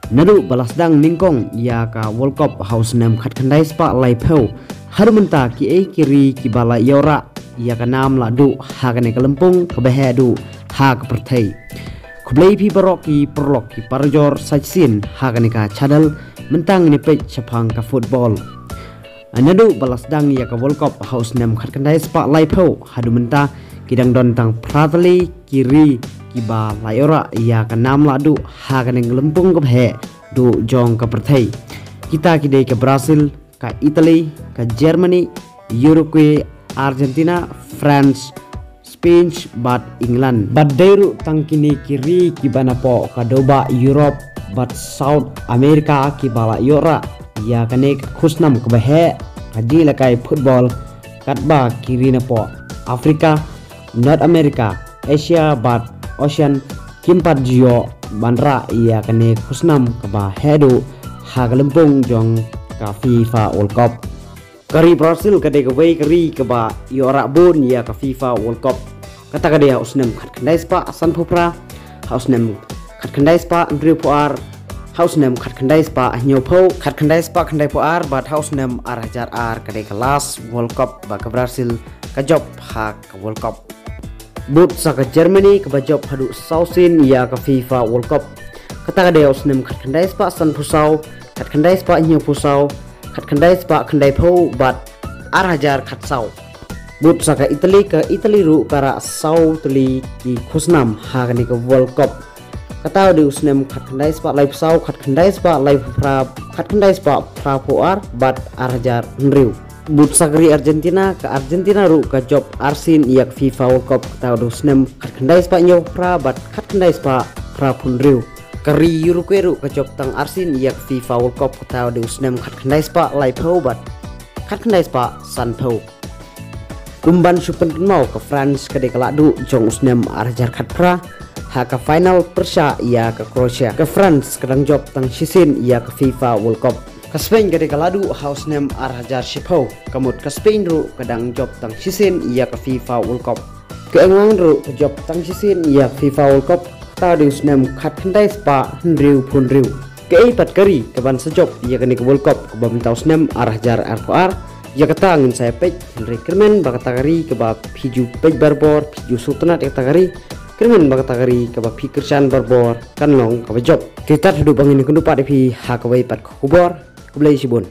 Nadu balasdang ningkong ya ka World Cup house nem khat khandai spa lai pheu harmenta ki e kiri ki bala yora ya ka nam la du ha ka ne kalempung ka behe du ha ka perthai khublei phi barok ki prolok ki parjor sajsin ha ka ne ka chadal mentang ni pe chapang ka football Nadu balasdang ya ka World Cup house nem khat khandai spa lai pheu hadumenta kidang don tang pratali kiri kiba layora ya ka nam la du ha ka neng lempung ka bhe du jong ka perthai kita kidai ke Brazil ka Italy ka Germany Uruguay Argentina France Spain bat England bat deru tang kini kiri kibana po ka doba Europe bat South America kiba layora ya ka nek khusnam ka bhe ka jila kai football katba kiri na po Afrika North America Asia bat Ocean kimpat jio bandra ia kene khusnam kaba hedu hagalempung jong ka FIFA World Cup kari Brazil kade kawai kari kaba yora bun ia ka FIFA World Cup kata kade usnem khat khandai spa san phupra hausnem khat khandai spa andrew puar hausnem khat khandai spa nyopho khat khandai spa khandai puar bat hausnem arhajar ar kade kelas World Cup ba ka Brazil ka job ha ka World Cup but saka Germany ke bajop hadu sausin ya ke FIFA World Cup kata kadai usnem khat khandai spa san pusau khat khandai spa nyu pusau khat khandai spa khandai pho bat arhajar khat sau but saka Italy ke Italy ru kara sau tuli ki khusnam ha ke World Cup kata de usnem khat khandai spa lai pusau khat khandai spa lai pra khat khandai spa pra puar bat arhajar nriu but sagri Argentina ke Argentina ru ka job arsin yak FIFA World Cup tau do snem khat khandai spa nyo pra bat khat khandai spa pra punriu kari Uruguay ru ka job tang arsin yak FIFA World Cup tau do snem khat khandai spa lai pho bat khat khandai spa san pho kumban supen mau ke France ka de kala du jong snem arjar khat pra ha ka final persya ya ke Croatia ke France kadang job tang sisin ya ke FIFA World Cup ka Spain kade kaladu house name arhajar shipau kamut ka Spain ru kadang job tang sisin ia ka FIFA World Cup ke England ru ka job tang sisin ia FIFA World Cup ta deus name khat khandai spa nriu punriu ke ipat kari ke ban sejob ia ka World Cup ke bam taus name arhajar arqar ia kata ngin saya pej Henry Kermen bakata kari ke ba piju pej barbor piju sultanat kata kari Kermen bakata kari ke ba pikirsan barbor kan long ka job kita hidup bangin kundu pada pi ha ka pat kubor Kublai Sibun.